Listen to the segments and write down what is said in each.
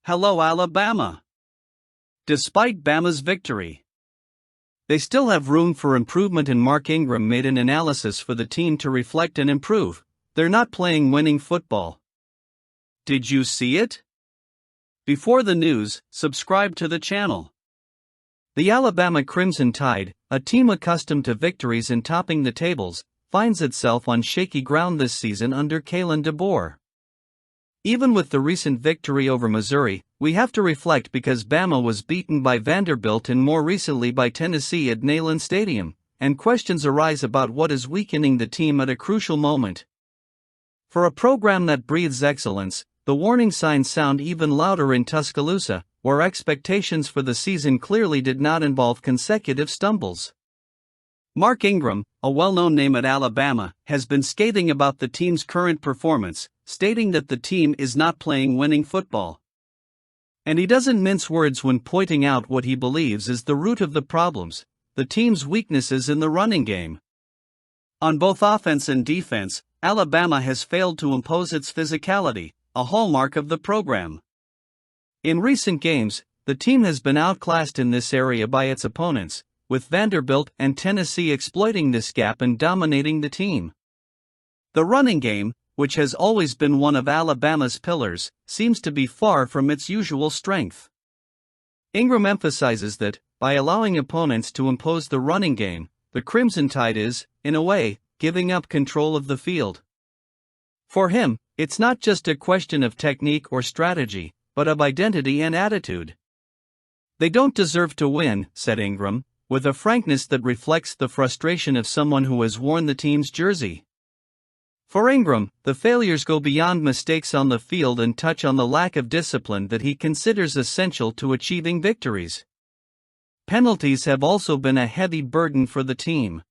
Hello Alabama. Despite Bama's victory, they still have room for improvement, and Mark Ingram made an analysis for the team to reflect and improve. They're not playing winning football. Did you see it? Before the news, subscribe to the channel. The Alabama Crimson Tide, a team accustomed to victories and topping the tables, finds itself on shaky ground this season under Kalen DeBoer. Even with the recent victory over Missouri, we have to reflect because Bama was beaten by Vanderbilt and more recently by Tennessee at Neyland Stadium, and questions arise about what is weakening the team at a crucial moment. For a program that breathes excellence, the warning signs sound even louder in Tuscaloosa, where expectations for the season clearly did not involve consecutive stumbles. Mark Ingram, a well-known name at Alabama, has been scathing about the team's current performance, stating that the team is not playing winning football. And he doesn't mince words when pointing out what he believes is the root of the problems: the team's weaknesses in the running game. On both offense and defense, Alabama has failed to impose its physicality, a hallmark of the program. In recent games, the team has been outclassed in this area by its opponents, with Vanderbilt and Tennessee exploiting this gap and dominating the team. The running game, which has always been one of Alabama's pillars, seems to be far from its usual strength. Ingram emphasizes that, by allowing opponents to impose the running game, the Crimson Tide is, in a way, giving up control of the field. For him, it's not just a question of technique or strategy, but of identity and attitude. They don't deserve to win, said Ingram, with a frankness that reflects the frustration of someone who has worn the team's jersey. For Ingram, the failures go beyond mistakes on the field and touch on the lack of discipline that he considers essential to achieving victories. Penalties have also been a heavy burden for the team.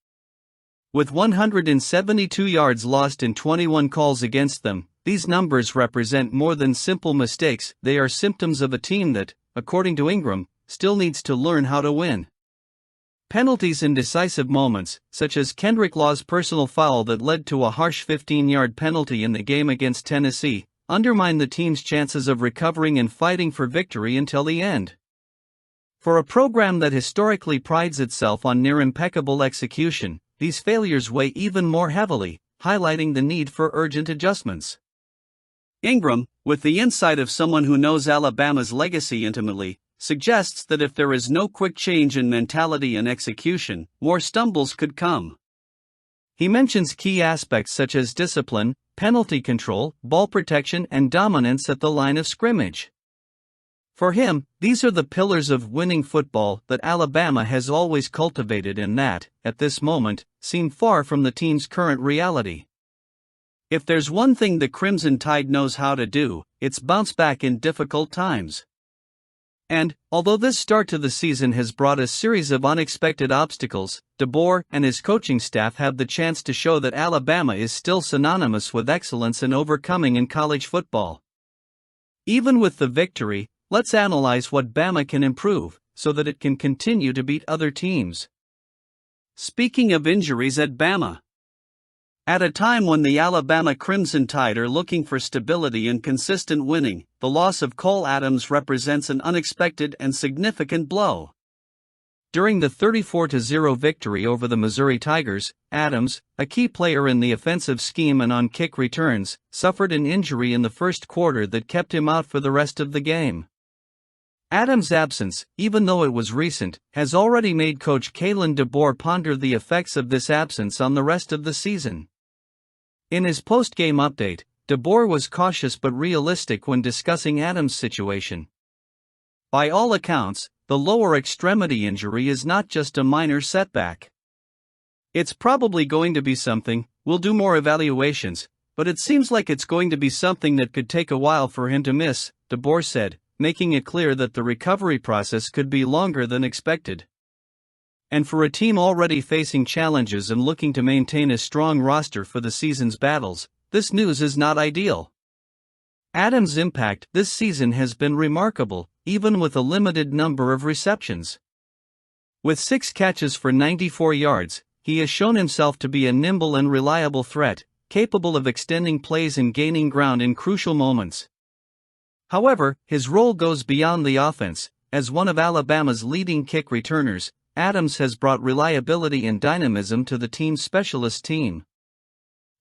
With 172 yards lost and 21 calls against them, these numbers represent more than simple mistakes. They are symptoms of a team that, according to Ingram, still needs to learn how to win. Penalties in decisive moments, such as Kendrick Law's personal foul that led to a harsh 15-yard penalty in the game against Tennessee, undermine the team's chances of recovering and fighting for victory until the end. For a program that historically prides itself on near-impeccable execution, these failures weigh even more heavily, highlighting the need for urgent adjustments. Ingram, with the insight of someone who knows Alabama's legacy intimately, suggests that if there is no quick change in mentality and execution, more stumbles could come. He mentions key aspects such as discipline, penalty control, ball protection, and dominance at the line of scrimmage. For him, these are the pillars of winning football that Alabama has always cultivated and that, at this moment, seem far from the team's current reality. If there's one thing the Crimson Tide knows how to do, it's bounce back in difficult times. And, although this start to the season has brought a series of unexpected obstacles, DeBoer and his coaching staff have the chance to show that Alabama is still synonymous with excellence and overcoming in college football. Even with the victory, let's analyze what Bama can improve, so that it can continue to beat other teams. Speaking of injuries at Bama. At a time when the Alabama Crimson Tide are looking for stability and consistent winning, the loss of Cole Adams represents an unexpected and significant blow. During the 34-0 victory over the Missouri Tigers, Adams, a key player in the offensive scheme and on kick returns, suffered an injury in the first quarter that kept him out for the rest of the game. Adams' absence, even though it was recent, has already made coach Kalen DeBoer ponder the effects of this absence on the rest of the season. In his post-game update, DeBoer was cautious but realistic when discussing Adams' situation. By all accounts, the lower extremity injury is not just a minor setback. It's probably going to be something, we'll do more evaluations, but it seems like it's going to be something that could take a while for him to miss, DeBoer said, making it clear that the recovery process could be longer than expected. And for a team already facing challenges and looking to maintain a strong roster for the season's battles, this news is not ideal. Adams' impact this season has been remarkable, even with a limited number of receptions. With 6 catches for 94 yards, he has shown himself to be a nimble and reliable threat, capable of extending plays and gaining ground in crucial moments. However, his role goes beyond the offense. As one of Alabama's leading kick returners, Adams has brought reliability and dynamism to the team's specialist team.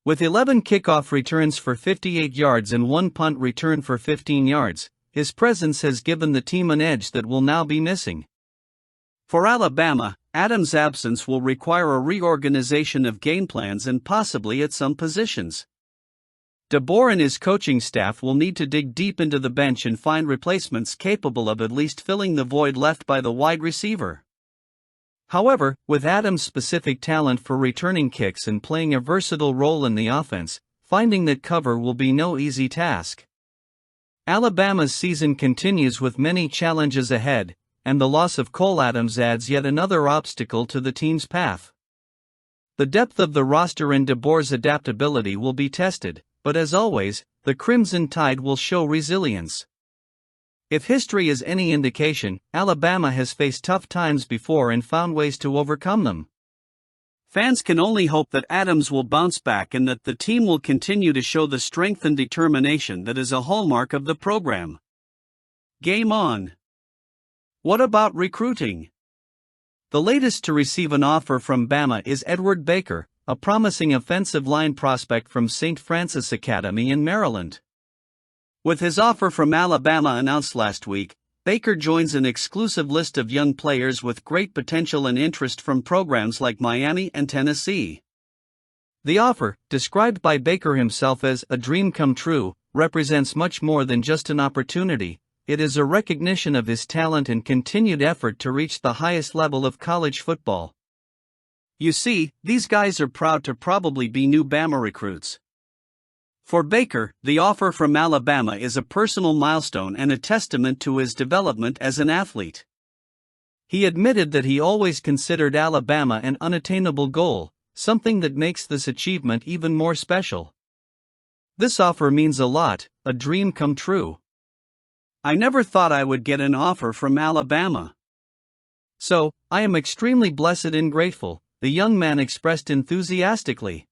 With 11 kickoff returns for 58 yards and 1 punt return for 15 yards, his presence has given the team an edge that will now be missing. For Alabama, Adams' absence will require a reorganization of game plans and possibly at some positions. DeBoer and his coaching staff will need to dig deep into the bench and find replacements capable of at least filling the void left by the wide receiver. However, with Adams' specific talent for returning kicks and playing a versatile role in the offense, finding that cover will be no easy task. Alabama's season continues with many challenges ahead, and the loss of Cole Adams adds yet another obstacle to the team's path. The depth of the roster and DeBoer's adaptability will be tested, but as always, the Crimson Tide will show resilience. If history is any indication, Alabama has faced tough times before and found ways to overcome them. Fans can only hope that Adams will bounce back and that the team will continue to show the strength and determination that is a hallmark of the program. Game on. What about recruiting? The latest to receive an offer from Bama is Edward Baker, a promising offensive line prospect from St. Francis Academy in Maryland. With his offer from Alabama announced last week, Baker joins an exclusive list of young players with great potential and interest from programs like Miami and Tennessee. The offer, described by Baker himself as a dream come true, represents much more than just an opportunity. It is a recognition of his talent and continued effort to reach the highest level of college football. You see, these guys are proud to probably be new Bama recruits. For Baker, the offer from Alabama is a personal milestone and a testament to his development as an athlete. He admitted that he always considered Alabama an unattainable goal, something that makes this achievement even more special. This offer means a lot, a dream come true. I never thought I would get an offer from Alabama. So, I am extremely blessed and grateful, the young man expressed enthusiastically.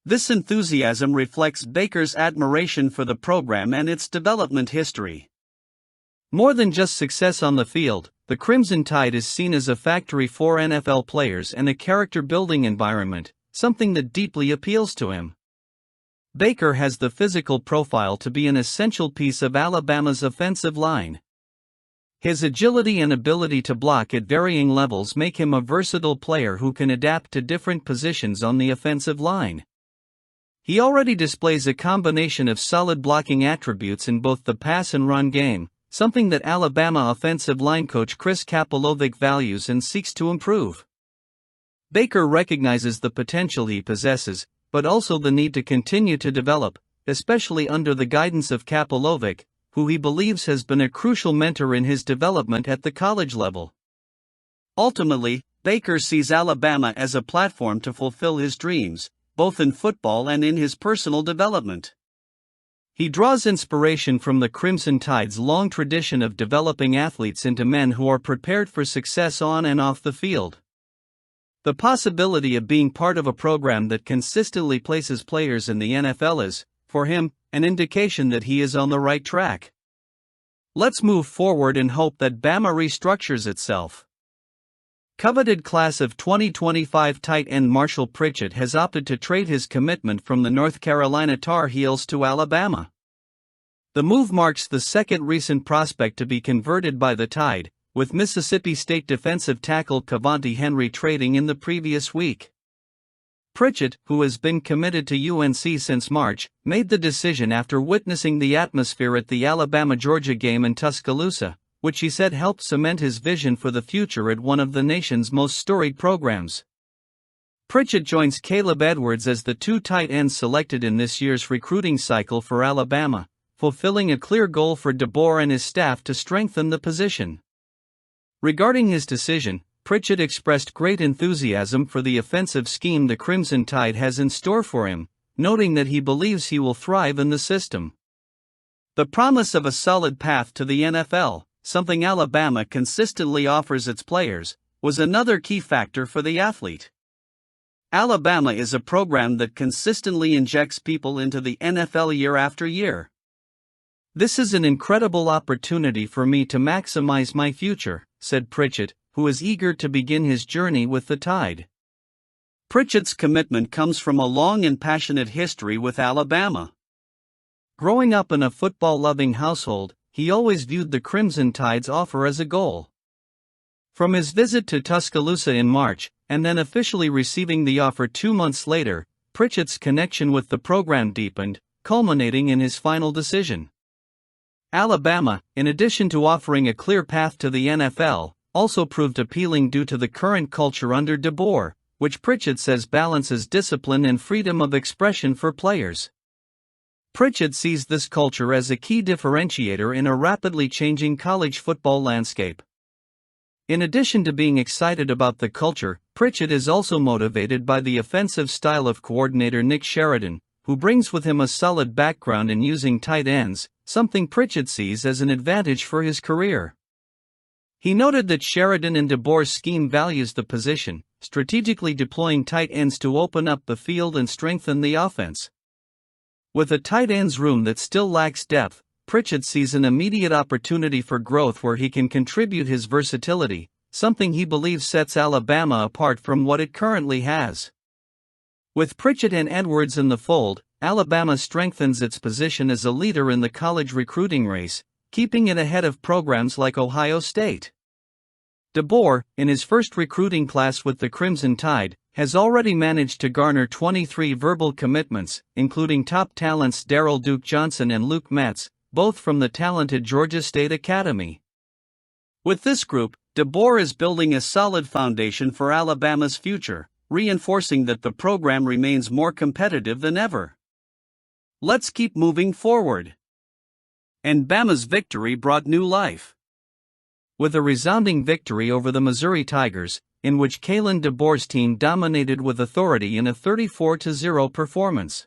This enthusiasm reflects Baker's admiration for the program and its development history. More than just success on the field, the Crimson Tide is seen as a factory for NFL players and a character-building environment, something that deeply appeals to him. Baker has the physical profile to be an essential piece of Alabama's offensive line. His agility and ability to block at varying levels make him a versatile player who can adapt to different positions on the offensive line. He already displays a combination of solid blocking attributes in both the pass and run game, something that Alabama offensive line coach Chris Kapolovic values and seeks to improve. Baker recognizes the potential he possesses, but also the need to continue to develop, especially under the guidance of Kapolovic, who he believes has been a crucial mentor in his development at the college level. Ultimately, Baker sees Alabama as a platform to fulfill his dreams, both in football and in his personal development. He draws inspiration from the Crimson Tide's long tradition of developing athletes into men who are prepared for success on and off the field. The possibility of being part of a program that consistently places players in the NFL is, for him, an indication that he is on the right track. Let's move forward and hope that Bama restructures itself. Coveted class of 2025 tight end Marshall Pritchett has opted to trade his commitment from the North Carolina Tar Heels to Alabama. The move marks the second recent prospect to be converted by the Tide, with Mississippi State defensive tackle Cavante Henry trading in the previous week. Pritchett, who has been committed to UNC since March, made the decision after witnessing the atmosphere at the Alabama-Georgia game in Tuscaloosa, which he said helped cement his vision for the future at one of the nation's most storied programs. Pritchett joins Caleb Edwards as the two tight ends selected in this year's recruiting cycle for Alabama, fulfilling a clear goal for DeBoer and his staff to strengthen the position. Regarding his decision, Pritchett expressed great enthusiasm for the offensive scheme the Crimson Tide has in store for him, noting that he believes he will thrive in the system. The promise of a solid path to the NFL, something Alabama consistently offers its players, was another key factor for the athlete. Alabama is a program that consistently injects people into the NFL year after year. "This is an incredible opportunity for me to maximize my future," said Pritchett, who is eager to begin his journey with the Tide. Pritchett's commitment comes from a long and passionate history with Alabama. Growing up in a football-loving household, he always viewed the Crimson Tide's offer as a goal. From his visit to Tuscaloosa in March, and then officially receiving the offer 2 months later, Pritchett's connection with the program deepened, culminating in his final decision. Alabama, in addition to offering a clear path to the NFL, also proved appealing due to the current culture under DeBoer, which Pritchett says balances discipline and freedom of expression for players. Pritchett sees this culture as a key differentiator in a rapidly changing college football landscape. In addition to being excited about the culture, Pritchett is also motivated by the offensive style of coordinator Nick Sheridan, who brings with him a solid background in using tight ends, something Pritchett sees as an advantage for his career. He noted that Sheridan and DeBoer's scheme values the position, strategically deploying tight ends to open up the field and strengthen the offense. With a tight ends room that still lacks depth, Pritchett sees an immediate opportunity for growth where he can contribute his versatility, something he believes sets Alabama apart from what it currently has. With Pritchett and Edwards in the fold, Alabama strengthens its position as a leader in the college recruiting race, keeping it ahead of programs like Ohio State. DeBoer, in his first recruiting class with the Crimson Tide, has already managed to garner 23 verbal commitments, including top talents Darryl Duke Johnson and Luke Metz, both from the talented Georgia State Academy. With this group, DeBoer is building a solid foundation for Alabama's future, reinforcing that the program remains more competitive than ever. Let's keep moving forward. And Bama's victory brought new life. With a resounding victory over the Missouri Tigers, in which Kalen DeBoer's team dominated with authority in a 34-0 performance.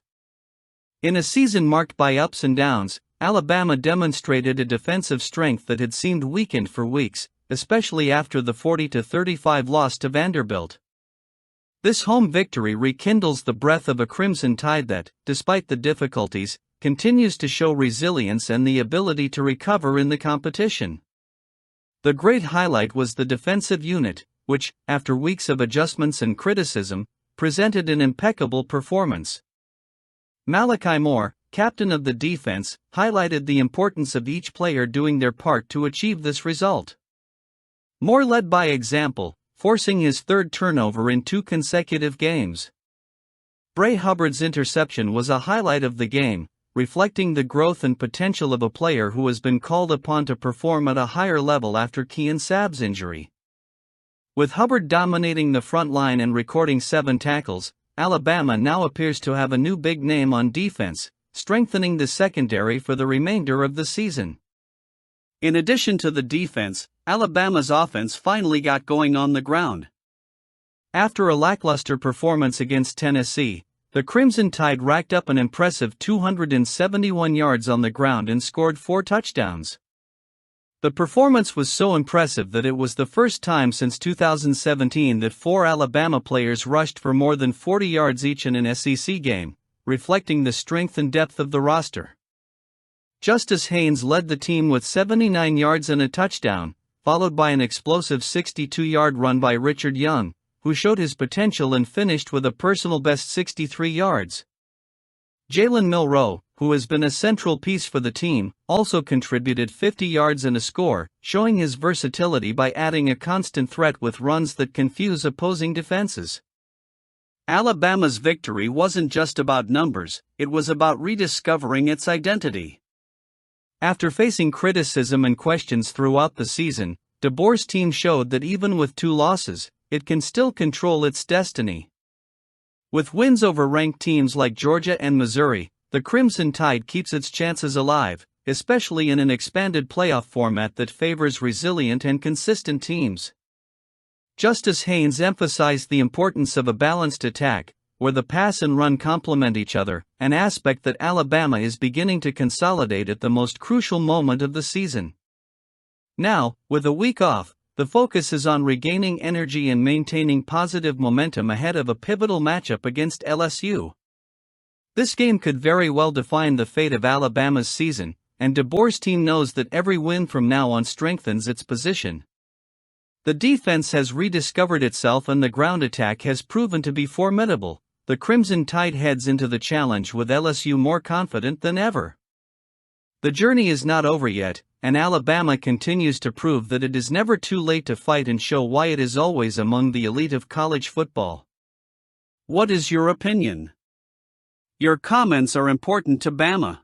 In a season marked by ups and downs, Alabama demonstrated a defensive strength that had seemed weakened for weeks, especially after the 40-35 loss to Vanderbilt. This home victory rekindles the breath of a Crimson Tide that, despite the difficulties, continues to show resilience and the ability to recover in the competition. The great highlight was the defensive unit, which, after weeks of adjustments and criticism, presented an impeccable performance. Malachi Moore, captain of the defense, highlighted the importance of each player doing their part to achieve this result. Moore led by example, forcing his third turnover in 2 consecutive games. Bray Hubbard's interception was a highlight of the game, reflecting the growth and potential of a player who has been called upon to perform at a higher level after Kean Sabb's injury. With Hubbard dominating the front line and recording 7 tackles, Alabama now appears to have a new big name on defense, strengthening the secondary for the remainder of the season. In addition to the defense, Alabama's offense finally got going on the ground. After a lackluster performance against Tennessee, the Crimson Tide racked up an impressive 271 yards on the ground and scored 4 touchdowns. The performance was so impressive that it was the first time since 2017 that 4 Alabama players rushed for more than 40 yards each in an SEC game, reflecting the strength and depth of the roster. Justice Haynes led the team with 79 yards and a touchdown, followed by an explosive 62-yard run by Richard Young, who showed his potential and finished with a personal best 63 yards. Jalen Milroe, who has been a central piece for the team, also contributed 50 yards and a score, showing his versatility by adding a constant threat with runs that confuse opposing defenses. Alabama's victory wasn't just about numbers, it was about rediscovering its identity. After facing criticism and questions throughout the season, DeBoer's team showed that even with 2 losses, it can still control its destiny. With wins over ranked teams like Georgia and Missouri, the Crimson Tide keeps its chances alive, especially in an expanded playoff format that favors resilient and consistent teams. Justice Haynes emphasized the importance of a balanced attack, where the pass and run complement each other, an aspect that Alabama is beginning to consolidate at the most crucial moment of the season. Now, with a week off, the focus is on regaining energy and maintaining positive momentum ahead of a pivotal matchup against LSU. This game could very well define the fate of Alabama's season, and DeBoer's team knows that every win from now on strengthens its position. The defense has rediscovered itself and the ground attack has proven to be formidable. The Crimson Tide heads into the challenge with LSU more confident than ever. The journey is not over yet, and Alabama continues to prove that it is never too late to fight and show why it is always among the elite of college football. What is your opinion? Your comments are important to Bama.